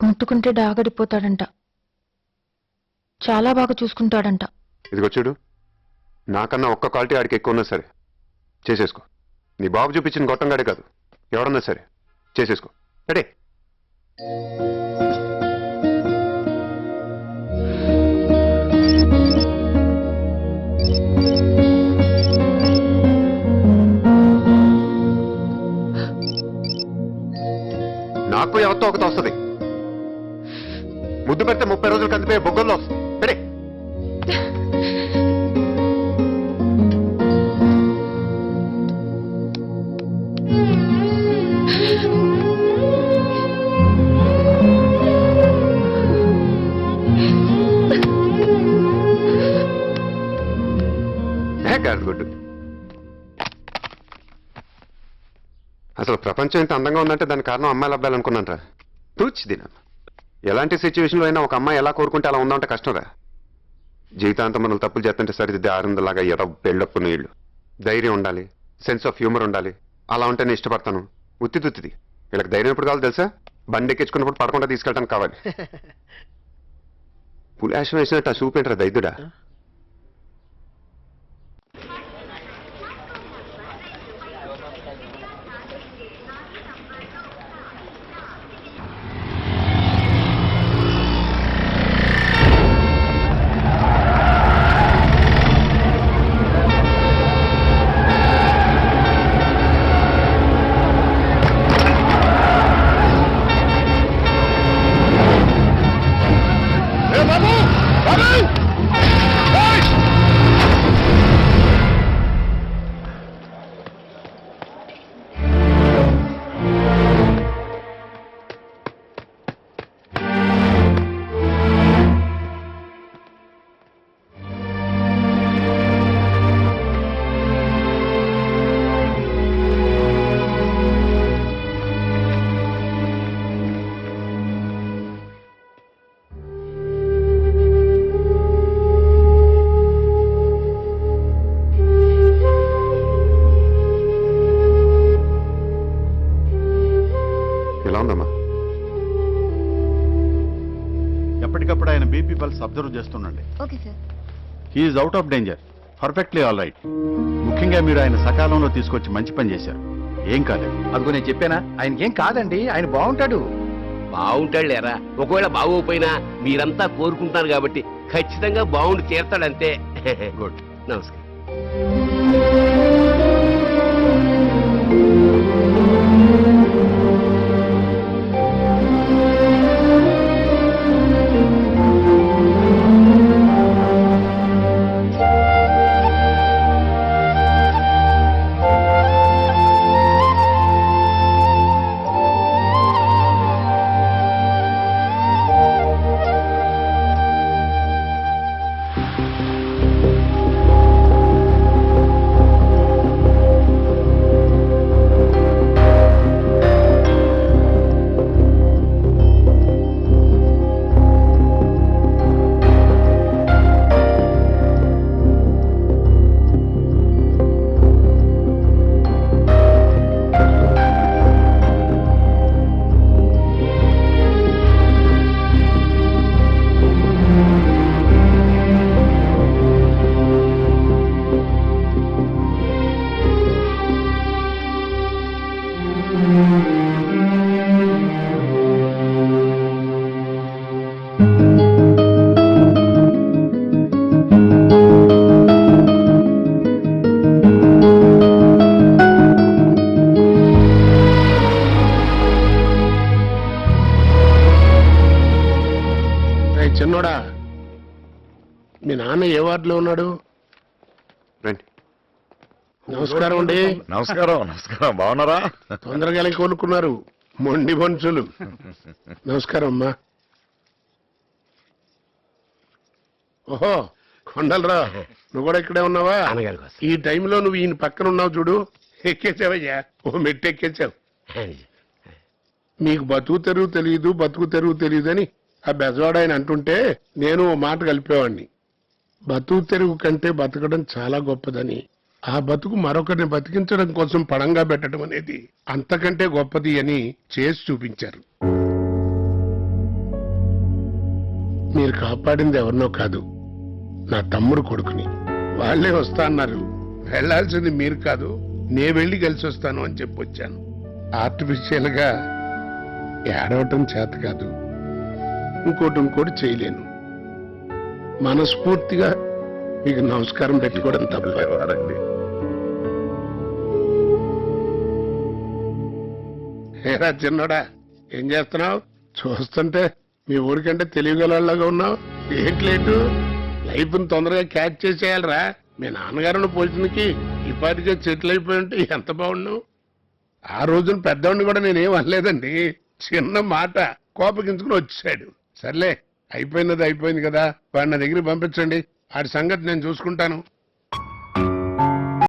ముట్టుకుంటే డాగడిపోతాడంట. చాలా బాగా చూసుకుంటాడంట. ఇదిగో చూడు, నాకన్నా ఒక్క క్వాలిటీ ఆడికి ఎక్కువ ఉన్నా సరే చేసేసుకో. నీ బాబు చూపించిన గొట్టంగాడే కాదు, ఎవడన్నా సరే చేసేసుకో. రెడీ? నాకు ఎవరితో ఒకటి వస్తుంది. ముద్దు పెడితే 30 రోజులు కందిపోయే బొగ్గల్లో వస్తుంది. రెడీ? గుడ్. అసలు ప్రపంచం ఎంత అందంగా ఉందంటే దానికి కారణం అమ్మాయిలు అబ్బాయిలు అనుకున్నానరా. తూచిదిన ఎలాంటి సిచ్యువేషన్లో అయినా ఒక అమ్మాయి ఎలా కోరుకుంటే అలా ఉందంటే కష్టంరా. జీవితాంతం మనం తప్పులు చేస్తుంటే సరిదిద్దే ఆనందలాగా ఎర్ర పెళ్ళప్పు నీళ్లు. ధైర్యం ఉండాలి, సెన్స్ ఆఫ్ హ్యూమర్ ఉండాలి. అలా ఉంటే నేను ఇష్టపడతాను. ఉత్తిదుత్తిది వీళ్ళకి ధైర్యం ఎప్పుడు కావాలి తెలుసా? బండి ఎక్కించుకున్నప్పుడు పడకుండా తీసుకెళ్ళడానికి కావాలి. పులాషం వేసినట్టు ఆ చూపేంట్రా దైదుడా. ఎప్పటికప్పుడు ఆయన బీపీ పల్స్ అబ్జర్వ్ చేస్తుండండి. Okay sir. He is out of danger, perfectly all right. ముఖ్యంగా మీరు ఆయన సకాలంలో తీసుకొచ్చి మంచి పని చేశారు. ఏం కాలేదు. అదిగో నేను చెప్పానా, ఆయనకేం కాదండి, ఆయన బాగుంటాడు. బాగుంటాడు లేరా. ఒకవేళ బాగోపోయినా మీరంతా కోరుకుంటారు కాబట్టి ఖచ్చితంగా బాగుండి తీరతాడంతే. గుడ్. నమస్కారం. చిన్నోడా, మీ నాన్న ఏ వార్డులో ఉన్నాడు? రండి. నమస్కారం అండి. నమస్కారం. నమస్కారం. బాగున్నారా? తొందరగా కోలుకున్నారు మొండి మనుషులు. నమస్కారం అమ్మా. ఓహో కొండలరా, నువ్వు కూడా ఇక్కడే ఉన్నావా? ఈ టైంలో నువ్వు ఈయన పక్కన ఉన్నావు చూడు. ఎక్కేసావయ్యా, ఓ మెట్టు ఎక్కేసావు. మీకు బతుకు తెరువు తెలియదు, బతుకు తెరువు తెలియదు అని ఆ బెజవాడ ఆయన అంటుంటే నేను ఓ మాట కలిపేవాడిని. బతుకు తెరువు కంటే బతకడం చాలా గొప్పదని, ఆ బతుకు మరొకరిని బతికించడం కోసం పణంగా పెట్టడం అనేది అంతకంటే గొప్పది అని చేసి చూపించారు. కాపాడింది ఎవరినో కాదు, నా తమ్ముడు కొడుకుని. వాళ్ళే వస్తా అన్నారు. వెళ్లాల్సింది మీరు కాదు, నే వెళ్ళి కలిసి వస్తాను అని చెప్పొచ్చాను. ఆర్టిఫిషియల్ గా ఏడవటం చేత కాదు, ఇంకోటి చేయలేను. మనస్ఫూర్తిగా మీకు నమస్కారం పెట్టుకోవడం తప్ప. రండి. ఏరా చిన్నోడా, ఏం చేస్తున్నావు? చూస్తుంటే మీ ఊరికంటే తెలివిగలలాగా ఉన్నావు. ఏంటి లేటు? లైఫ్ని తొందరగా క్యాచ్ చేసేయాలరా. మీ నాన్నగారుని పోల్చినకి ఈ పాటిగా సెటిల్ అయిపోయి ఉంటే ఎంత బాగున్నావు. ఆ రోజున పెద్దవాడిని కూడా నేనేం అనలేదండి, చిన్న మాట కోపగించుకుని వచ్చాడు. సర్లే, అయిపోయినది అయిపోయింది కదా, వాడిని నా దగ్గరికి పంపించండి. ఆడి సంగతి నేను చూసుకుంటాను.